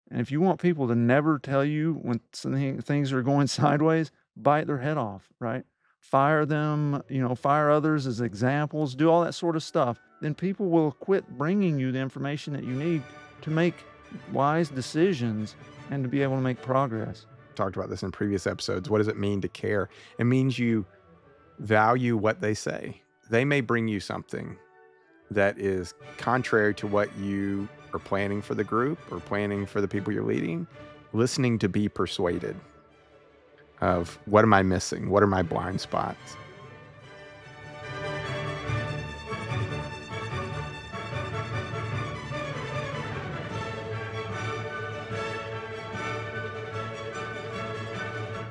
And if you want people to never tell you when things are going sideways, bite their head off, right? Fire them, fire others as examples, do all that sort of stuff. Then people will quit bringing you the information that you need to make wise decisions and to be able to make progress. Talked about this in previous episodes. What does it mean to care? It means you value what they say. They may bring you something that is contrary to what you are planning for the group or planning for the people you're leading. Listening to be persuaded of what am I missing? What are my blind spots?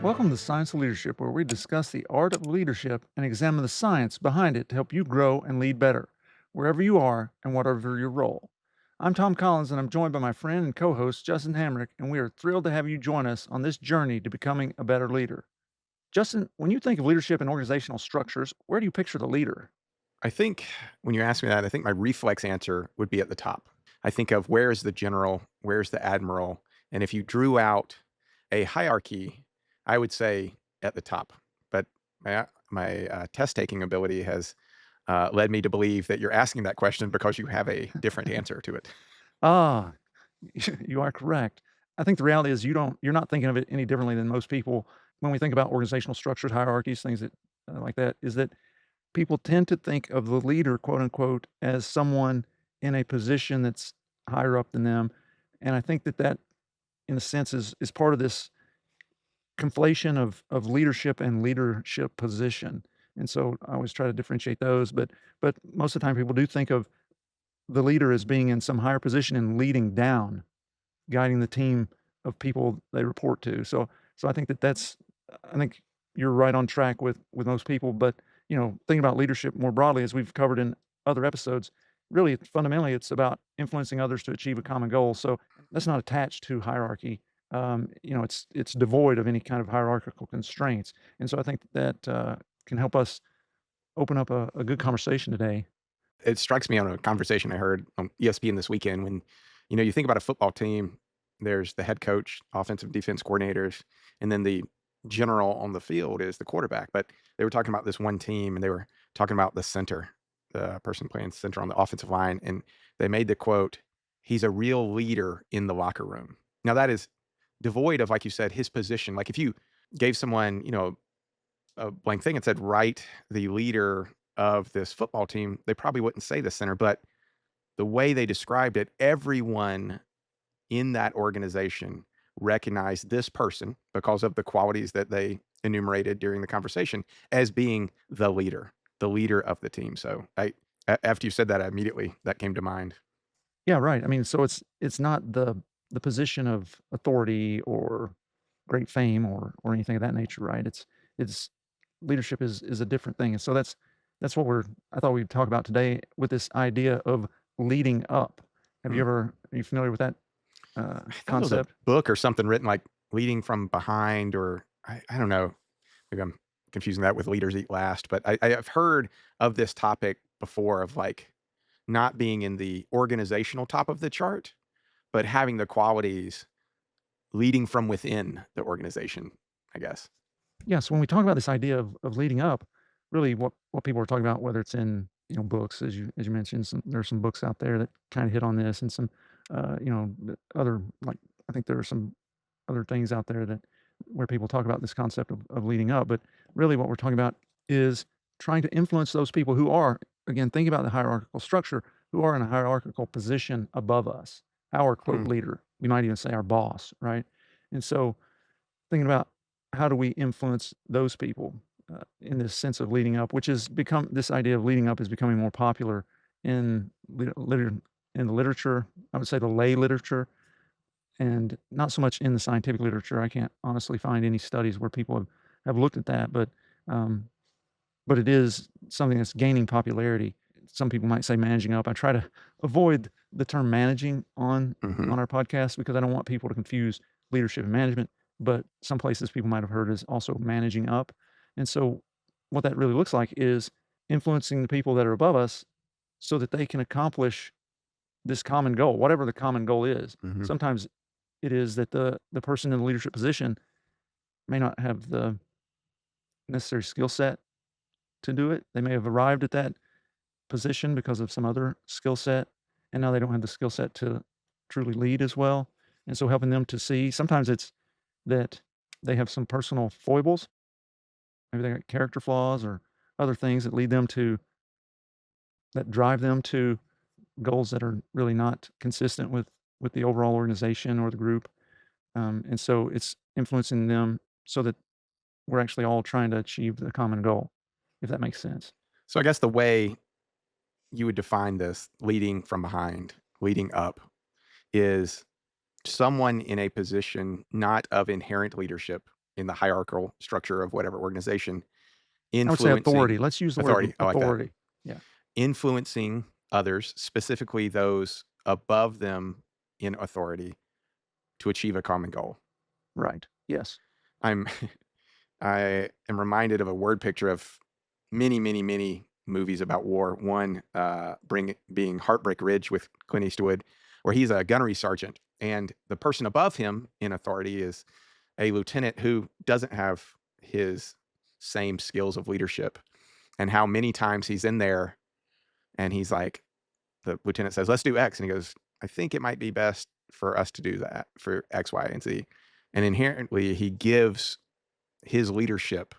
Welcome to Science of Leadership, where we discuss the art of leadership and examine the science behind it to help you grow and lead better, wherever you are and whatever your role. I'm Tom Collins, and I'm joined by my friend and co host, Justin Hamrick, and we are thrilled to have you join us on this journey to becoming a better leader. Justin, when you think of leadership and organizational structures, where do you picture the leader? I think when you ask me that, I think my reflex answer would be at the top. I think of where's the general, where's the admiral, and if you drew out a hierarchy, I would say at the top. But my test taking ability has led me to believe that you're asking that question because you have a different answer to it. Ah, you are correct. I think the reality is you're not thinking of it any differently than most people when we think about organizational structures, hierarchies, things that like that, is that people tend to think of the leader, quote unquote, as someone in a position that's higher up than them. And I think that in a sense is part of this conflation of leadership and leadership position. And so I always try to differentiate those, but most of the time people do think of the leader as being in some higher position and leading down, guiding the team of people they report to. So I think I think you're right on track with most people, but, thinking about leadership more broadly, as we've covered in other episodes, really fundamentally, it's about influencing others to achieve a common goal. So that's not attached to hierarchy. It's devoid of any kind of hierarchical constraints. And so I think that can help us open up a good conversation today. It strikes me on a conversation I heard on ESPN this weekend when, you think about a football team, there's the head coach, offensive defense coordinators, and then the general on the field is the quarterback. But they were talking about this one team and they were talking about the center, the person playing center on the offensive line. And they made the quote, he's a real leader in the locker room. Now that is devoid of, like you said, his position. Like if you gave someone, a blank thing and said, write the leader of this football team, they probably wouldn't say the center, but the way they described it, everyone in that organization recognized this person because of the qualities that they enumerated during the conversation as being the leader of the team. So after you said that, immediately that came to mind. Yeah, right. I mean, so it's not the position of authority or great fame or anything of that nature, right? It's leadership is a different thing. And so that's what I thought we'd talk about today with this idea of leading up. Hmm. Are you familiar with that I thought it was a concept? book or something written like leading from behind, or I don't know. Maybe I'm confusing that with leaders eat last, but I've heard of this topic before of like not being in the organizational top of the chart, but having the qualities leading from within the organization, I guess. Yeah, so when we talk about this idea of leading up, really what people are talking about, whether it's in, books, as you mentioned, there are some books out there that kind of hit on this and some, other, like, I think there are some other things out there that where people talk about this concept of leading up. But really what we're talking about is trying to influence those people who are, again, think about the hierarchical structure, who are in a hierarchical position above us, our quote Hmm. leader. We might even say our boss, right? And so thinking about how do we influence those people in this sense of leading up, which has become this idea of leading up is becoming more popular in in the literature. I would say the lay literature, and not so much in the scientific literature. I can't honestly find any studies where people have looked at that, um, but it is something that's gaining popularity. Some people might say managing up. I try to avoid the term managing Hmm. on our podcast because I don't want people to confuse leadership and management. But some places people might have heard is also managing up. And so what that really looks like is influencing the people that are above us so that they can accomplish this common goal, whatever the common goal is. Hmm. Sometimes it is that the person in the leadership position may not have the necessary skill set to do it. They may have arrived at that position because of some other skill set, and now they don't have the skill set to truly lead as well. And so helping them to see sometimes it's that they have some personal foibles. Maybe they got character flaws or other things that lead them to that drive them to goals that are really not consistent with the overall organization or the group. And so it's influencing them so that we're actually all trying to achieve the common goal, if that makes sense. So I guess the way you would define this leading from behind, leading up, is someone in a position not of inherent leadership in the hierarchical structure of whatever organization, I would say authority. influencing Let's use the word authority. I like that. authority. Yeah. Influencing others, specifically those above them in authority, to achieve a common goal. Right. Yes. I'm I am reminded of a word picture of many, many, many movies about war. One being Heartbreak Ridge with Clint Eastwood, where he's a gunnery sergeant, and the person above him in authority is a lieutenant who doesn't have his same skills of leadership. And how many times he's in there and he's like, the lieutenant says, "Let's do X," and he goes, "I think it might be best for us to do that for X, Y, and Z." And inherently, he gives his leadership,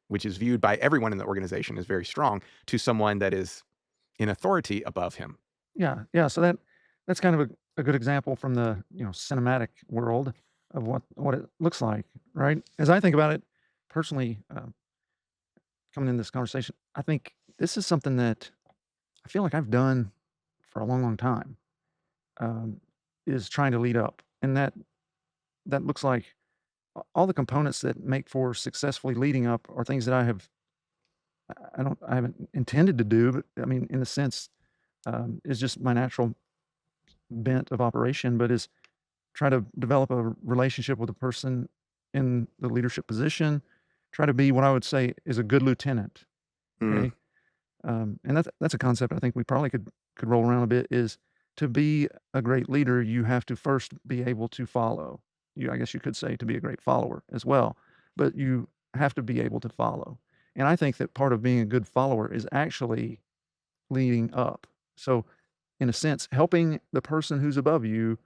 which is viewed by everyone in the organization as very strong, to someone that is in authority above him. Yeah. Yeah. So that's kind of a good example from the cinematic world of what it looks like, right? As I think about it personally, coming in this conversation, I think this is something that I feel like I've done for a long, long time. Um, is trying to lead up, and that looks like all the components that make for successfully leading up are things that I haven't intended to do, but I mean, in a sense, is just my natural bent of operation, but is try to develop a relationship with a person in the leadership position, try to be what I would say is a good lieutenant. Mm, Okay. And that's a concept I think we probably could roll around a bit is to be a great leader, you have to first be able to follow. I guess you could say to be a great follower as well, but you have to be able to follow. And I think that part of being a good follower is actually leading up. So, in a sense, helping the person who's above you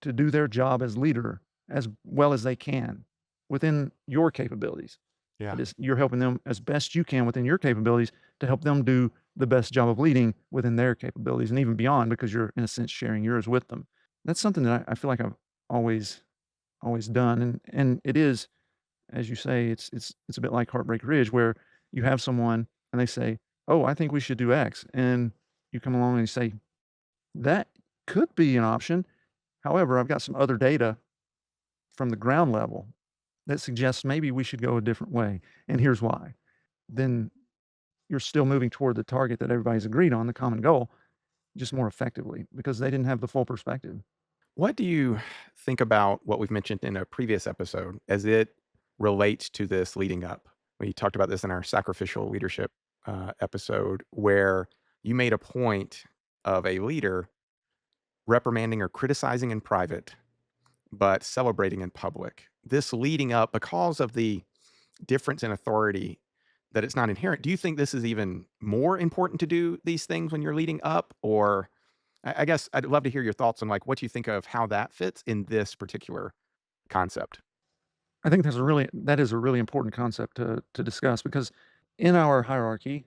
to do their job as leader as well as they can within your capabilities. yeah. That is, you're helping them as best you can within your capabilities to help them do the best job of leading within their capabilities and even beyond because you're, in a sense, sharing yours with them. That's something that I feel like I've always done. And it is, as you say, it's a bit like Heartbreak Ridge where you have someone and they say, "Oh, I think we should do X." And you come along and you say, "That could be an option. However, I've got some other data from the ground level that suggests maybe we should go a different way. And here's why." Then you're still moving toward the target that everybody's agreed on, the common goal, just more effectively because they didn't have the full perspective. What do you think about what we've mentioned in a previous episode as it relates to this leading up? We talked about this in our sacrificial leadership episode, where you made a point of a leader reprimanding or criticizing in private, but celebrating in public. This leading up, because of the difference in authority, that it's not inherent. Do you think this is even more important to do these things when you're leading up? Or I guess I'd love to hear your thoughts on like what you think of how that fits in this particular concept. I think that is a really important concept to discuss because in our hierarchy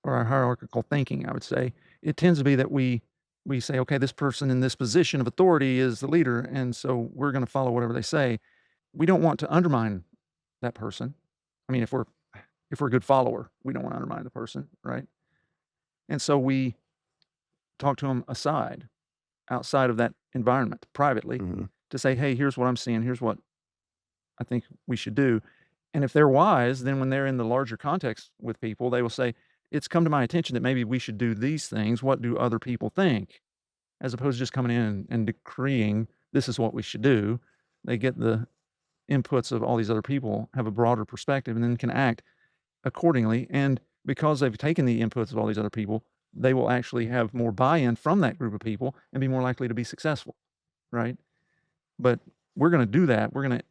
or our hierarchical thinking, I would say, it tends to be that we say, okay, this person in this position of authority is the leader, and so we're going to follow whatever they say. We don't want to undermine that person. I mean, if we're a good follower, we don't want to undermine the person, right? And so we talk to them outside of that environment, privately, Mhm. to say, hey, here's what I'm seeing, here's what I think we should do. And if they're wise, then when they're in the larger context with people, they will say, it's come to my attention that maybe we should do these things. What do other people think? As opposed to just coming in and decreeing this is what we should do. They get the inputs of all these other people, have a broader perspective, and then can act accordingly. And because they've taken the inputs of all these other people, they will actually have more buy-in from that group of people and be more likely to be successful, right? But we're going to do that. We're going to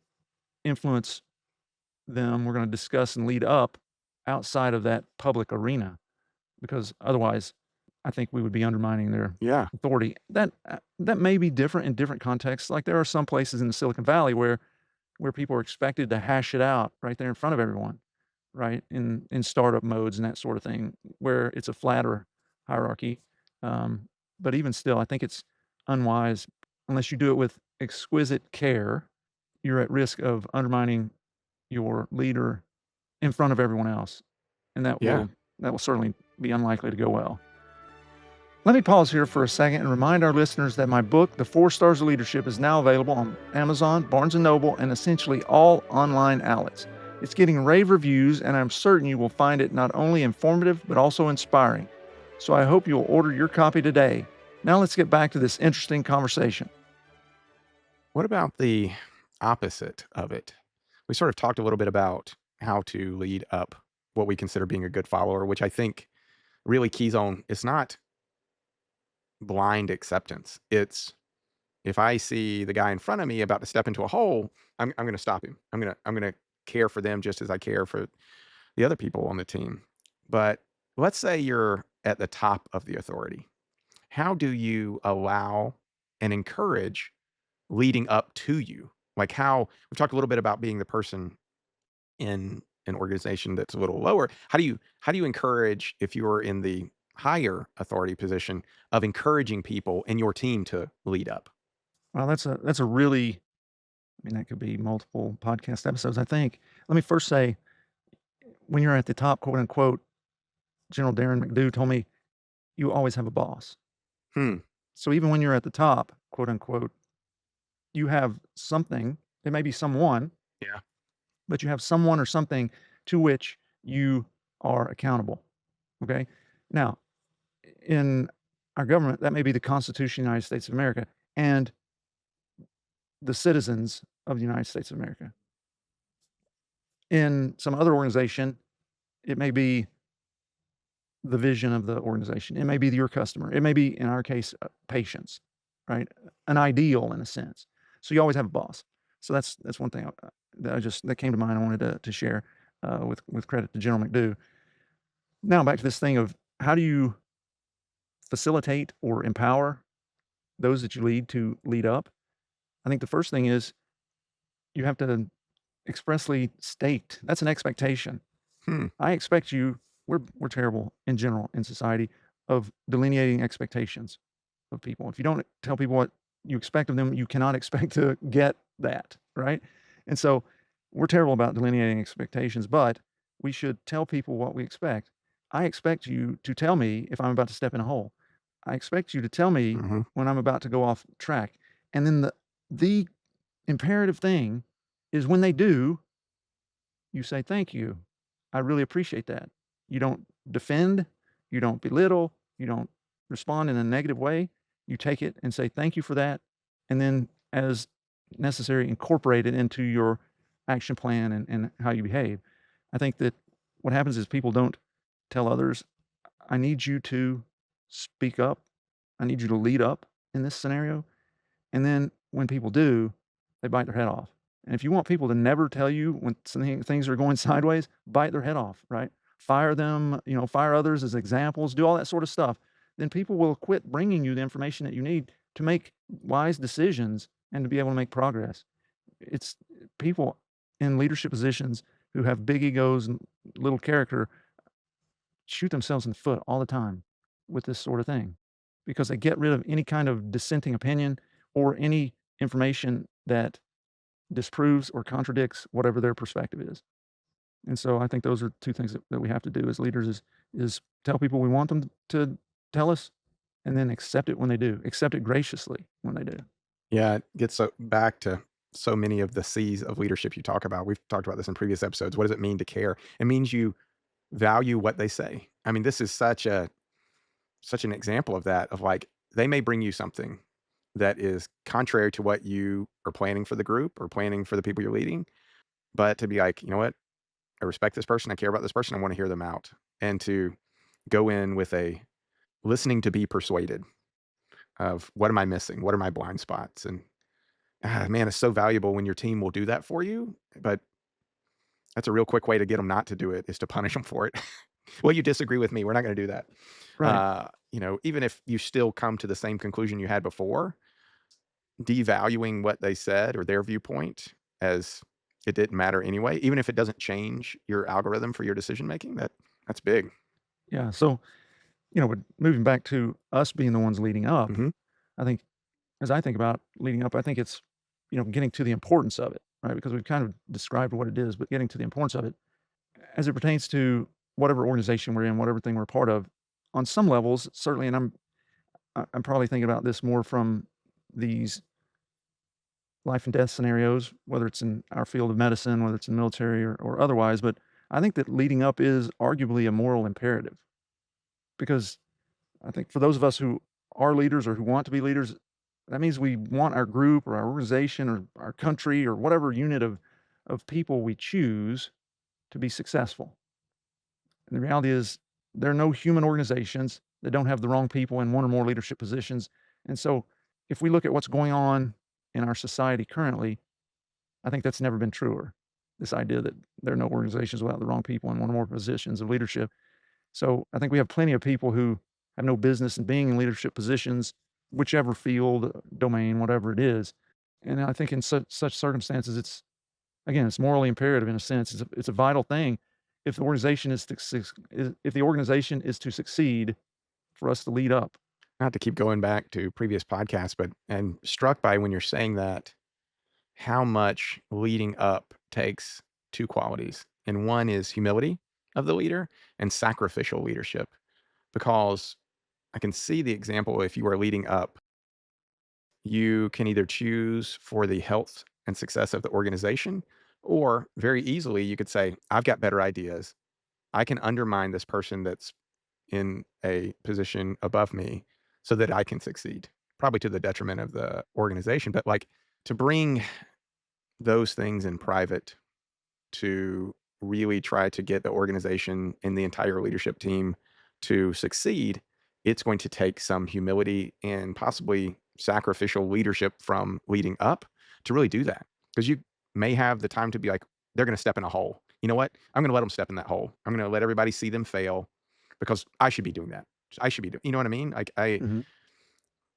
influence them. We're going to discuss and lead up outside of that public arena because otherwise, I think we would be undermining their Yeah. authority. That may be different in different contexts. Like there are some places in the Silicon Valley where people are expected to hash it out right there in front of everyone, right? In startup modes and that sort of thing, where it's a flatter hierarchy. Um, but even still, I think it's unwise unless you do it with exquisite care. You're at risk of undermining your leader in front of everyone else, and Yeah. that will certainly be unlikely to go well. Let me pause here for a second and remind our listeners that my book, The 4 Stars of Leadership, is now available on Amazon, Barnes & Noble, and essentially all online outlets. It's getting rave reviews, and I'm certain you will find it not only informative, but also inspiring. So I hope you'll order your copy today. Now let's get back to this interesting conversation. What about the opposite of it? We sort of talked a little bit about how to lead up what we consider being a good follower, which I think really keys on it's not blind acceptance. It's if I see the guy in front of me about to step into a hole, I'm going to stop him. I'm going to care for them just as I care for the other people on the team. But let's say you're at the top of the authority. How do you allow and encourage leading up to you? Like how we've talked a little bit about being the person in an organization that's a little lower. How do you encourage if you're in the higher authority position of encouraging people in your team to lead up? Well, that's a really, I mean, that could be multiple podcast episodes, I think. Let me first say, when you're at the top, quote unquote, General Darren McDew told me, you always have a boss. Hmm. So even when you're at the top, quote unquote, you have something, it may be someone, Yeah. but you have someone or something to which you are accountable. Okay. Now, in our government, that may be the Constitution of the United States of America and the citizens of the United States of America. In some other organization, it may be the vision of the organization. It may be your customer. It may be, in our case, patients, right? An ideal in a sense. So you always have a boss. So that's one thing that came to mind. I wanted to share with credit to General McDew. Now back to this thing of how do you facilitate or empower those that you lead to lead up? I think the first thing is you have to expressly state that's an expectation. Hmm. I expect you. We're terrible in general in society of delineating expectations of people. If you don't tell people what you expect of them, you cannot expect to get that, right? And so we're terrible about delineating expectations, but we should tell people what we expect. I expect you to tell me if I'm about to step in a hole. I expect you to tell me Mhm. when I'm about to go off track. And then the imperative thing is when they do, you say, "Thank you. I really appreciate that." You don't defend, you don't belittle, you don't respond in a negative way. You take it and say, "Thank you for that," and then as necessary, incorporate it into your action plan and how you behave. I think that what happens is people don't tell others, "I need you to speak up. I need you to lead up in this scenario." And then when people do, they bite their head off. And if you want people to never tell you when things are going sideways, bite their head off, right? Fire them, fire others as examples, do all that sort of stuff. Then people will quit bringing you the information that you need to make wise decisions and to be able to make progress. It's people in leadership positions who have big egos and little character shoot themselves in the foot all the time with this sort of thing because they get rid of any kind of dissenting opinion or any information that disproves or contradicts whatever their perspective is. And so I think those are two things that we have to do as leaders is tell people we want them to tell us and then accept it when they do. Accept it graciously when they do. Yeah, it gets back to so many of the C's of leadership you talk about. We've talked about this in previous episodes. What does it mean to care? It means you value what they say. I mean, this is such an example of that, of like, they may bring you something that is contrary to what you are planning for the group or planning for the people you're leading, but to be like, "You know what? I respect this person. I care about this person. I wanna hear them out." And to go in with a listening to be persuaded of what am I missing? What are my blind spots? man, it's so valuable when your team will do that for you, but that's a real quick way to get them not to do it is to punish them for it. "Well, you disagree with me, we're not gonna do that." Right. Even if you still come to the same conclusion you had before, devaluing what they said or their viewpoint as it didn't matter anyway, even if it doesn't change your algorithm for your decision making, that's big. Yeah. So, but moving back to us being the ones leading up, Mhm. I think as I think about leading up, I think it's, getting to the importance of it, right? Because we've kind of described what it is, but getting to the importance of it as it pertains to whatever organization we're in, whatever thing we're a part of, on some levels, certainly, and I'm probably thinking about this more from these life and death scenarios, whether it's in our field of medicine, whether it's in military or otherwise. But I think that leading up is arguably a moral imperative because I think for those of us who are leaders or who want to be leaders, that means we want our group or our organization or our country or whatever unit of people we choose to be successful. And the reality is there are no human organizations that don't have the wrong people in one or more leadership positions. And so if we look at what's going on in our society currently, I think that's never been truer. This idea that there are no organizations without the wrong people in one or more positions of leadership. So I think we have plenty of people who have no business in being in leadership positions, whichever field, domain, whatever it is. And I think in such circumstances, it's again, it's morally imperative in a sense. It's a vital thing if the organization if the organization is to succeed for us to lead up. Not to keep going back to previous podcasts, but I'm struck by when you're saying that, how much leading up takes 2 qualities, and one is humility of the leader and sacrificial leadership, because I can see the example if you are leading up, you can either choose for the health and success of the organization, or very easily you could say, "I've got better ideas. I can undermine this person that's in a position above me so that I can succeed," probably to the detriment of the organization, but, like, to bring those things in private to really try to get the organization and the entire leadership team to succeed, it's going to take some humility and possibly sacrificial leadership from leading up to really do that. Because you may have the time to be like, they're going to step in a hole. You know what? I'm going to let them step in that hole. I'm going to let everybody see them fail because I should be doing that. I should be doing, you know what I mean? Mhm.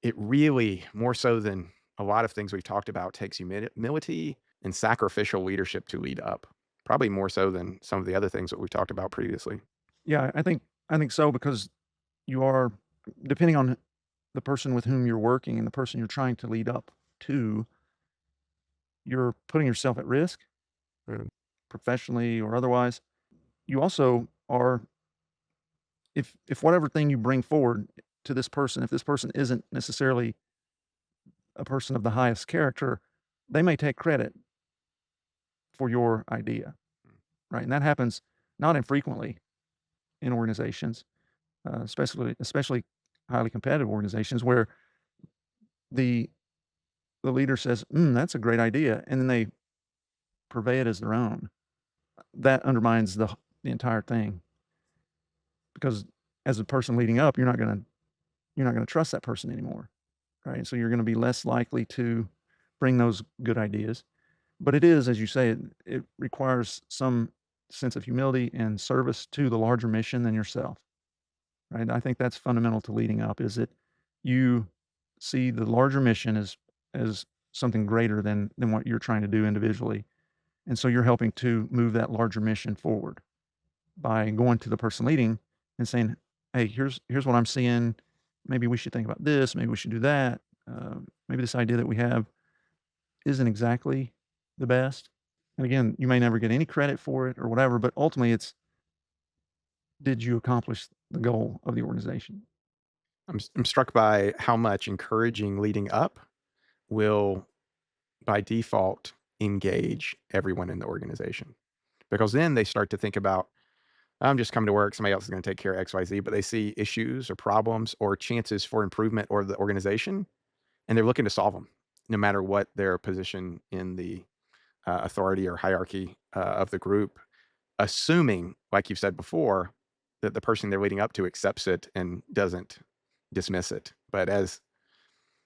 It really, more so than a lot of things we've talked about, takes humility and sacrificial leadership to lead up. Probably more so than some of the other things that we've talked about previously. Yeah, I think so because you are depending on the person with whom you're working and the person you're trying to lead up to, you're putting yourself at risk, professionally or otherwise. You also are if whatever thing you bring forward to this person, if this person isn't necessarily a person of the highest character, they may take credit for your idea, right? And that happens not infrequently in organizations, especially highly competitive organizations where the the leader says, "That's a great idea," and then they purvey it as their own. That undermines the entire thing because as a person leading up, you're not gonna trust that person anymore, right? So you're gonna be less likely to bring those good ideas. But it is, as you say, it requires some sense of humility and service to the larger mission than yourself, right? I think that's fundamental to leading up is that you see the larger mission as something greater than what you're trying to do individually. And so you're helping to move that larger mission forward by going to the person leading and saying, "Hey, here's what I'm seeing. Maybe we should think about this. Maybe we should do that. Maybe this idea that we have isn't exactly the best." And again, you may never get any credit for it or whatever, but ultimately it's did you accomplish the goal of the organization? I'm struck by how much encouraging leading up will, by default, engage everyone in the organization. Because then they start to think about, I'm just coming to work, somebody else is going to take care of XYZ, but they see issues or problems or chances for improvement or the organization, and they're looking to solve them, no matter what their position in the authority or hierarchy of the group, assuming, like you've said before, that the person they're leading up to accepts it and doesn't dismiss it. But as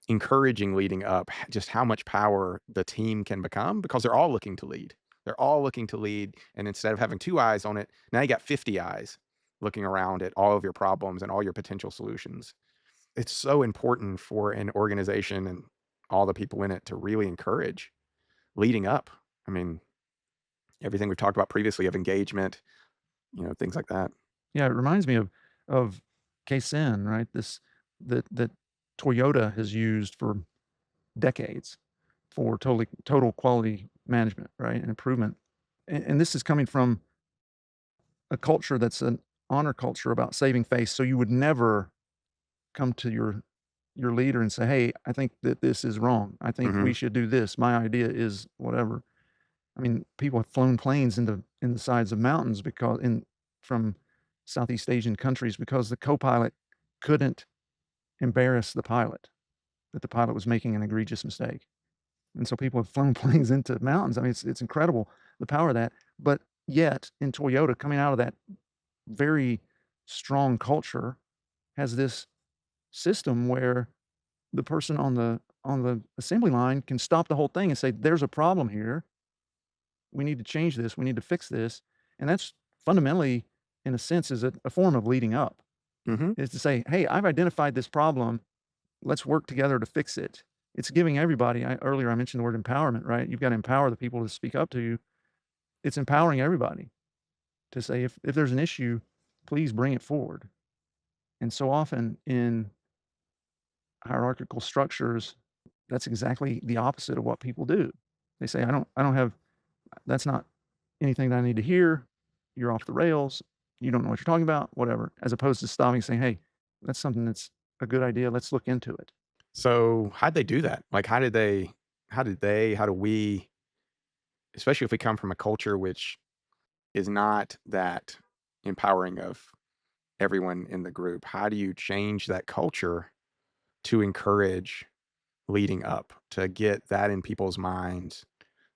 encouraging leading up, just how much power the team can become because they're all looking to lead. They're all looking to lead, and instead of having 2 eyes on it, now you got 50 eyes looking around at all of your problems and all your potential solutions. It's so important for an organization and all the people in it to really encourage leading up. I mean, everything we've talked about previously of engagement, things like that. Yeah, it reminds me of Kaizen, right? This that Toyota has used for decades for total quality management, right, and improvement. And this is coming from a culture that's an honor culture about saving face. So you would never come to your leader and say, "Hey, I think that this is wrong. I think we Mhm. should do this. My idea is whatever." I mean, people have flown planes in the sides of mountains because in from Southeast Asian countries because the co-pilot couldn't embarrass the pilot, that the pilot was making an egregious mistake. And so people have flown planes into mountains. I mean, it's incredible the power of that. But yet, in Toyota, coming out of that very strong culture, has this system where the person on the assembly line can stop the whole thing and say, "There's a problem here. We need to change this. We need to fix this." And that's fundamentally, in a sense, is a form of leading up. Mhm. Is to say, "Hey, I've identified this problem. Let's work together to fix it." It's giving everybody. Earlier I mentioned the word empowerment, right? You've got to empower the people to speak up to you. It's empowering everybody to say, if there's an issue, please bring it forward. And so often in hierarchical structures, that's exactly the opposite of what people do. They say, I don't have, that's not anything that I need to hear. You're off the rails. You don't know what you're talking about, whatever. As opposed to stopping and saying, hey, that's something that's a good idea. Let's look into it. So, how'd they do that? Like, how do we, especially if we come from a culture which is not that empowering of everyone in the group, how do you change that culture to encourage leading up, to get that in people's minds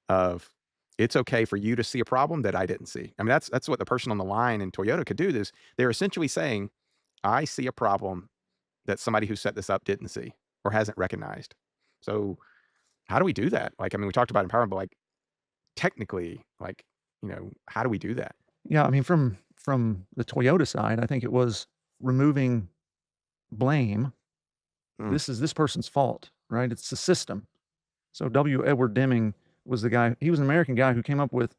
of it's okay for you to see a problem that I didn't see. I mean, that's what the person on the line in Toyota could do. This they're essentially saying, I see a problem that somebody who set this up didn't see or hasn't recognized. So how do we do that? Like, I mean, we talked about empowerment, but like technically, like, how do we do that? Yeah, I mean, from the Toyota side, I think it was removing blame. Mm. This is this person's fault, right? It's the system. So W. Edward Deming was the guy. He was an American guy who came up with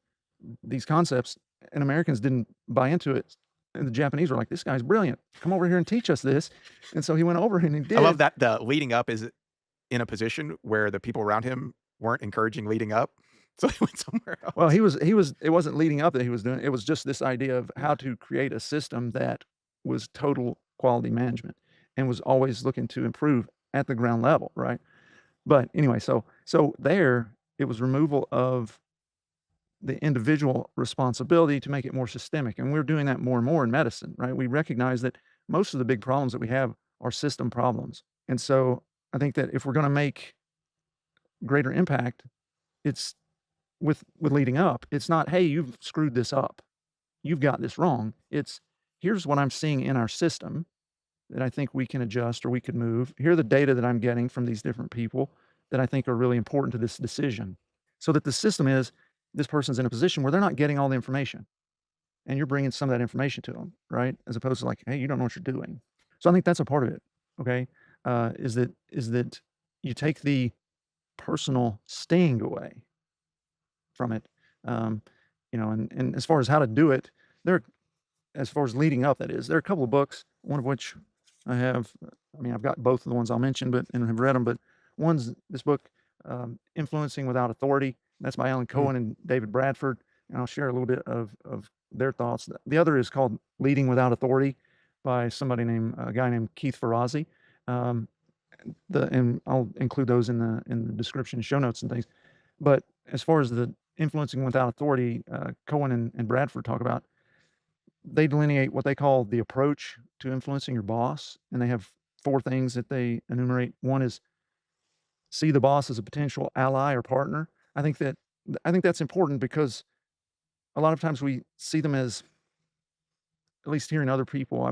these concepts, and Americans didn't buy into it. And the Japanese were like, "This guy's brilliant. Come over here and teach us this." And so he went over and he I love did. that the leading up is in a position where the people around him weren't encouraging leading up. So he went somewhere Well, else. he was it wasn't leading up that he was doing. It was just this idea of how to create a system that was total quality management and was always looking to improve at the ground level, right? But anyway, so there it was removal of the individual responsibility to make it more systemic, and we're doing that more and more in medicine, right? We recognize that most of the big problems that we have are system problems, and so I think that if we're gonna make greater impact, it's with leading up. It's not, "Hey, you've screwed this up. You've got this wrong." It's, "Here's what I'm seeing in our system that I think we can adjust or we could move. Here are the data that I'm getting from these different people that I think are really important to this decision." So that the system is, this person's in a position where they're not getting all the information, and you're bringing some of that information to them, right? As opposed to like, "Hey, you don't know what you're doing." So I think that's a part of it, okay? Is that you take the personal sting away from it, um, and as far as how to do it, there as far as leading up, that is, there are a couple of books, one of which I have. I mean, I've got both of the ones I'll mention, but and have read them. But one's this book, "Influencing Without Authority." That's by Alan Mm. Cohen and David Bradford, and I'll share a little bit of their thoughts. The other is called "Leading Without Authority" by somebody named a guy named Keith Ferrazzi. Um, and I'll include those in the description, show notes, and things. But as far as the influencing without authority, Cohen and Bradford talk about, they delineate what they call the approach to influencing your boss, and they have 4 things that they enumerate. One is see the boss as a potential ally or partner. I think that's important because a lot of times we see them as, at least hearing other people,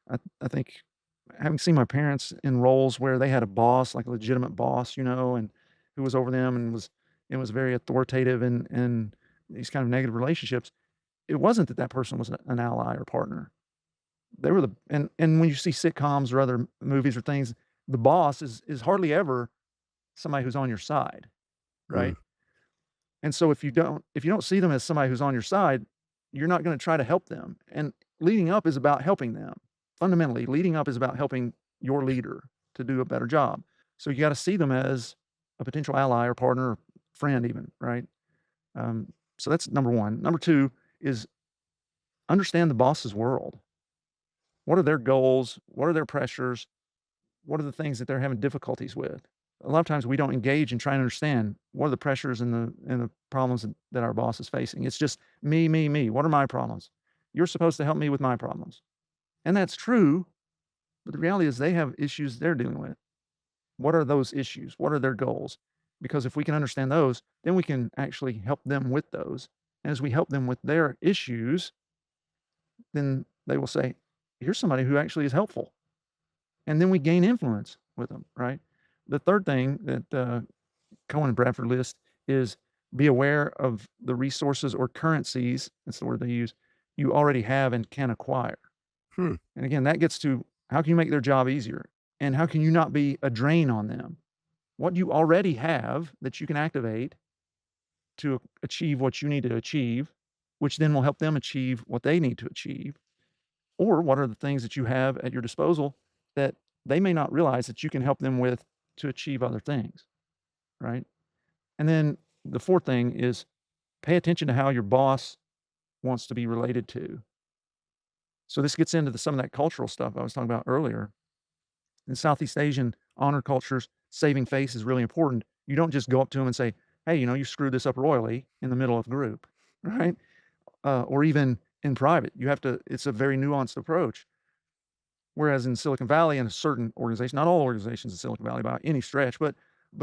I think having seen my parents in roles where they had a boss, like a legitimate boss, and who was over them and was very authoritative in these kind of negative relationships, it wasn't that that person was an ally or partner. They were the and when you see sitcoms or other movies or things, the boss is hardly ever somebody who's on your side, Mm, right? And so if you don't see them as somebody who's on your side, you're not gonna try to help them, and leading up is about helping them. Fundamentally, leading up is about helping your leader to do a better job. So you gotta see them as a potential ally or partner or friend even, right? So that's number 1. Number 2 is understand the boss's world. What are their goals? What are their pressures? What are the things that they're having difficulties with? A lot of times we don't engage and try and understand what are the pressures and the problems that our boss is facing. It's just me, me, me. What are my problems? You're supposed to help me with my problems. And that's true, but the reality is they have issues they're dealing with. What are those issues? What are their goals? Because if we can understand those, then we can actually help them with those. And as we help them with their issues, then they will say, here's somebody who actually is helpful. And then we gain influence with them, right? The third thing that Cohen and Bradford list is be aware of the resources or currencies, that's the word they use, you already have and can acquire. hmm, And again, that gets to how can you make their job easier? And how can you not be a drain on them? What do you already have that you can activate to achieve what you need to achieve, which then will help them achieve what they need to achieve? Or what are the things that you have at your disposal that they may not realize that you can help them with to achieve other things, right? And then the fourth thing is pay attention to how your boss wants to be related to. So this gets into some of that cultural stuff I was talking about earlier. In Southeast Asian honor cultures, saving face is really important. You don't just go up to them and say, "Hey, you screwed this up royally" in the middle of group, right? Or even in private. You have to. It's a very nuanced approach. Whereas in Silicon Valley, in a certain organization, not all organizations in Silicon Valley by any stretch, but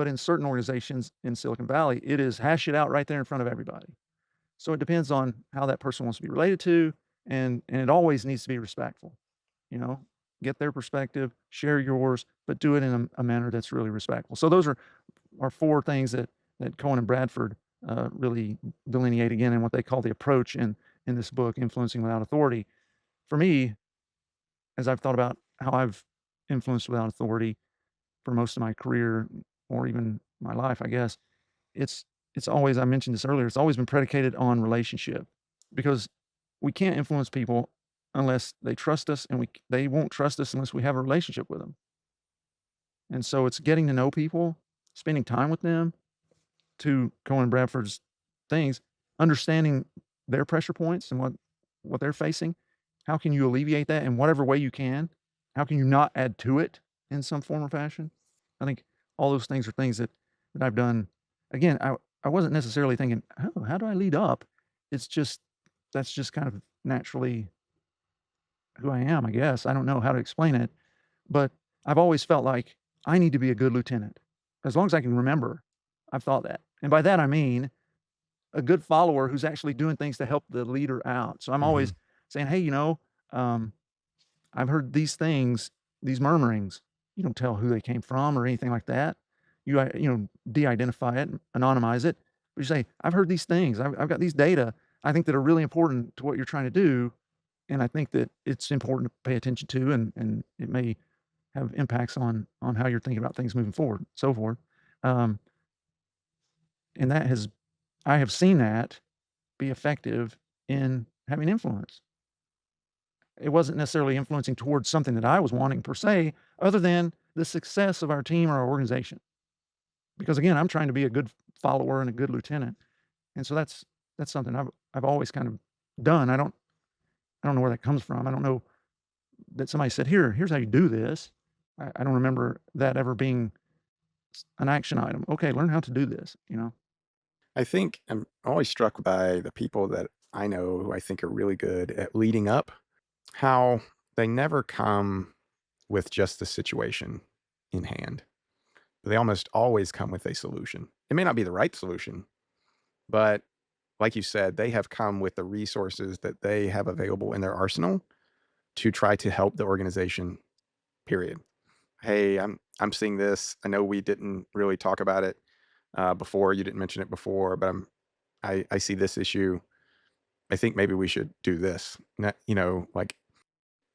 in certain organizations in Silicon Valley, it is hash it out right there in front of everybody. So it depends on how that person wants to be related to, and it always needs to be respectful. You know, get their perspective, share yours, but do it in a manner that's really respectful. So those are four things that Cohen and Bradford really delineate again in what they call the approach in this book, Influencing Without Authority. For me, as I've thought about how I've influenced without authority for most of my career or even my life, I guess, it's it's always I mentioned this earlier, it's always been predicated on relationship because we can't influence people unless they trust us and they won't trust us unless we have a relationship with them. And so it's getting to know people, spending time with them, to Cohen and Bradford's things, understanding their pressure points and what they're facing. How can you alleviate that in whatever way you can? How can you not add to it in some form or fashion? I think all those things are things that I've done. Again, I wasn't necessarily thinking, "Oh, how do I lead up?" It's just that's just kind of naturally who I am, I guess. I don't know how to explain it, but I've always felt like I need to be a good lieutenant. As long as I can remember, I've thought that. And by that I mean a good follower who's actually doing things to help the leader out. So I'm always mhm. saying, "Hey, um, I've heard these things, these murmurings." You don't tell who they came from or anything like that. De-identify it, anonymize it. But you say, "I've heard these things. I've got these data I think that are really important to what you're trying to do, and I think that it's important to pay attention to, and it may have impacts on how you're thinking about things moving forward, so forth." Um, and that has I have seen that be effective in having influence. It wasn't necessarily influencing towards something that I was wanting per se, other than the success of our team or our organization. Because again, I'm trying to be a good follower and a good lieutenant. And so that's something I've always kind of done. I don't know where that comes from. I don't know that somebody said, here's how you do this. I don't remember that ever being an action item. Okay, learn how to do this. I think I'm always struck by the people that I know who I think are really good at leading up, how they never come with just the situation in hand. They almost always come with a solution. It may not be the right solution, but like you said, they have come with the resources that they have available in their arsenal to try to help the organization period. Hey, I'm seeing this. I know we didn't really talk about it before. You didn't mention it before, but I see this issue. I think maybe we should do this. Like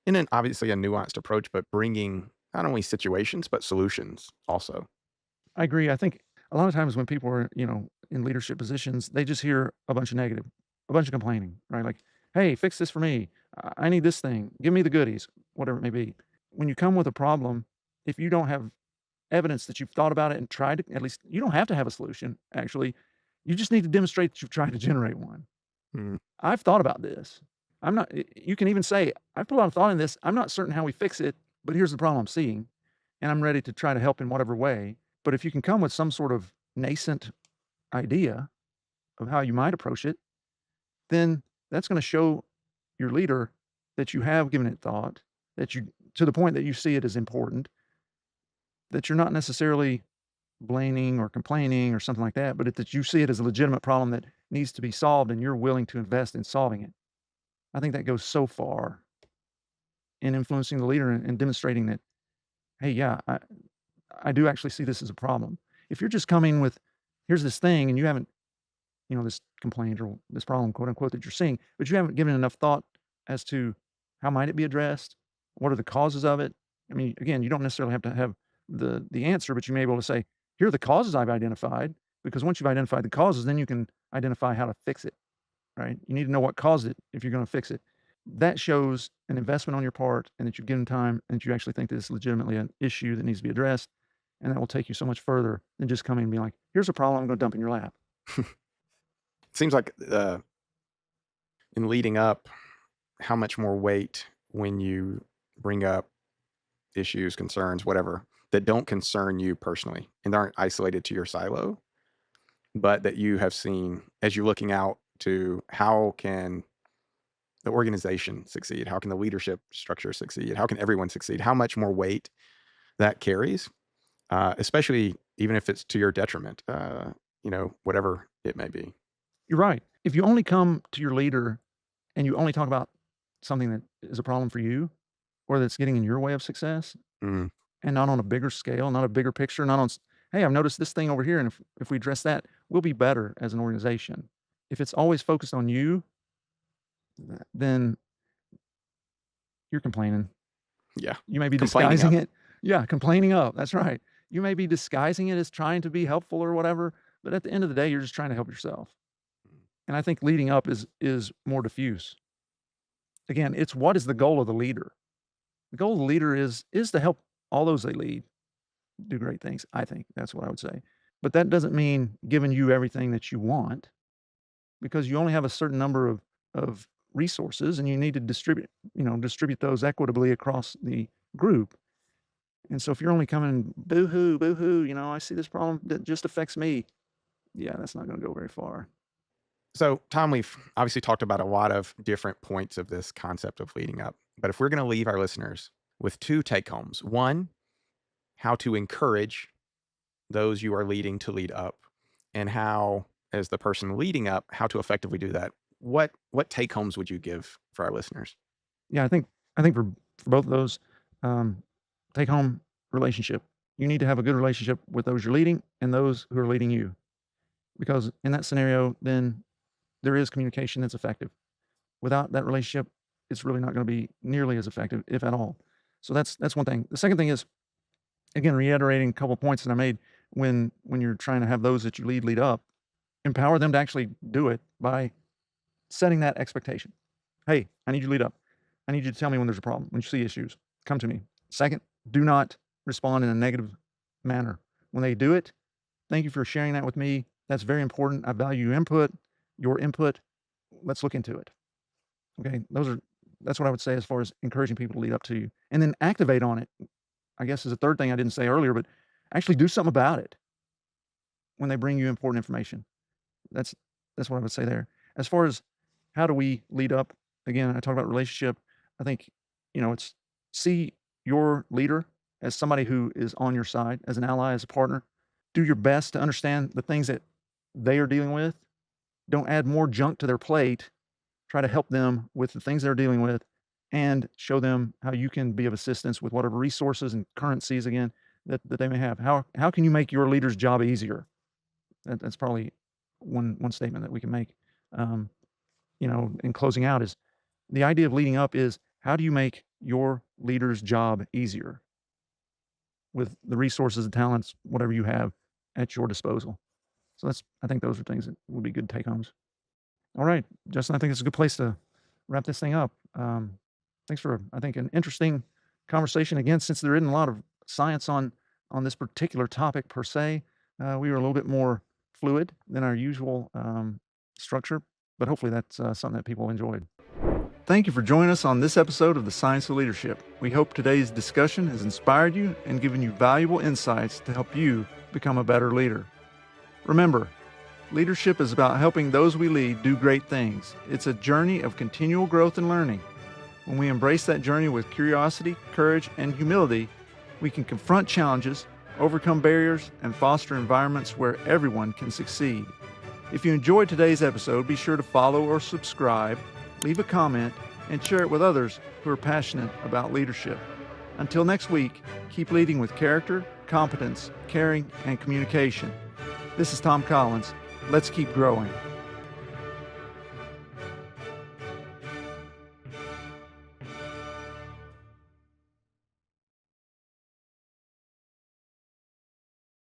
in an obviously a nuanced approach, but bringing not only situations but solutions also. I agree. I think a lot of times when people are, in leadership positions, they just hear a bunch of negative, a bunch of complaining, right? Like, "Hey, fix this for me. I need this thing. Give me the goodies," whatever it may be. When you come with a problem, if you don't have evidence that you've thought about it and tried to, at least you don't have to have a solution, actually. You just need to demonstrate that you've tried to generate one. Mm, I've thought about this. I'm not you can even say, "I've put a lot of thought in this. I'm not certain how we fix it, but here's the problem I'm seeing, and I'm ready to try to help in whatever way." But if you can come with some sort of nascent idea of how you might approach it, then that's gonna show your leader that you have given it thought, that you to the point that you see it as important, that you're not necessarily blaming or complaining or something like that, but that you see it as a legitimate problem that needs to be solved and you're willing to invest in solving it. I think that goes so far in influencing the leader and demonstrating that, hey, yeah, I do actually see this as a problem. If you're just coming with, here's this thing, and you haven't, this complaint or this problem, quote unquote, that you're seeing, but you haven't given enough thought as to how might it be addressed? What are the causes of it? I mean, again, you don't necessarily have to have the answer, but you may be able to say, here are the causes I've identified, because once you've identified the causes, then you can identify how to fix it, right? You need to know what caused it if you're going to fix it. That shows an investment on your part and that you've given time and that you actually think that it's legitimately an issue that needs to be addressed. And that will take you so much further than just coming and being like, here's a problem I'm going to dump in your lap. it seems like in leading up, how much more weight when you bring up issues, concerns, whatever that don't concern you personally and aren't isolated to your silo, but that you have seen as you're looking out to how can the organization succeed? How can the leadership structure succeed? How can everyone succeed? How much more weight that carries, especially even if it's to your detriment, whatever it may be. You're right. If you only come to your leader and you only talk about something that is a problem for you or that's getting in your way of success Mm, and not on a bigger scale, not a bigger picture, not on, hey, I've noticed this thing over here. And if we address that, we'll be better as an organization. If it's always focused on you, then you're complaining. yeah. You may be Complaining disguising up. it. Yeah, complaining up. That's right. You may be disguising it as trying to be helpful or whatever, but at the end of the day, you're just trying to help yourself. And I think leading up is more diffuse. Again, it's what is the goal of the leader? The goal of the leader is to help all those they lead do great things. I think that's what I would say. But that doesn't mean giving you everything that you want because you only have a certain number of resources and you need to distribute those equitably across the group. And so if you're only coming boo-hoo, boo-hoo, I see this problem that just affects me. Yeah, that's not going to go very far. So, Tom, we've obviously talked about a lot of different points of this concept of leading up. But if we're going to leave our listeners with two take homes, one, how to encourage those you are leading to lead up, and how, as the person leading up, how to effectively do that. What take homes would you give for our listeners? Yeah, I think for both of those, um, take home relationship. You need to have a good relationship with those you're leading and those who are leading you, because in that scenario, then there is communication that's effective. Without that relationship, it's really not going to be nearly as effective, if at all. So that's one thing. The second thing is, again, reiterating a couple of points that I made when you're trying to have those that you lead up, empower them to actually do it by setting that expectation. Hey, I need you to lead up. I need you to tell me when there's a problem, when you see issues. Come to me. Second, do not respond in a negative manner. When they do it, thank you for sharing that with me. That's very important. I value your input. Let's look into it. Okay. That's what I would say as far as encouraging people to lead up to you. And then activate on it. I guess is a third thing I didn't say earlier, but actually do something about it when they bring you important information. That's that's what I would say there. As far as how do we lead up, again, I talk about relationship. I think, it's see your leader as somebody who is on your side, as an ally, as a partner. Do your best to understand the things that they are dealing with. Don't add more junk to their plate. Try to help them with the things they're dealing with. and show them how you can be of assistance with whatever resources and currencies again that they may have. How can you make your leader's job easier? That's probably one statement that we can make. Um, in closing out is the idea of leading up is how do you make your leader's job easier with the resources, the talents, whatever you have at your disposal. So I think those are things that would be good take homes. All right, Justin, I think it's a good place to wrap this thing up. Thanks for, I think, an interesting conversation. Again, since there isn't a lot of science on this particular topic per se, we were a little bit more fluid than our usual structure, but hopefully that's something that people enjoyed. Thank you for joining us on this episode of The Science of Leadership. We hope today's discussion has inspired you and given you valuable insights to help you become a better leader. Remember, leadership is about helping those we lead do great things. It's a journey of continual growth and learning. When we embrace that journey with curiosity, courage, and humility, we can confront challenges, overcome barriers, and foster environments where everyone can succeed. If you enjoyed today's episode, be sure to follow or subscribe, leave a comment, and share it with others who are passionate about leadership. Until next week, keep leading with character, competence, caring, and communication. This is Tom Collins. Let's keep growing.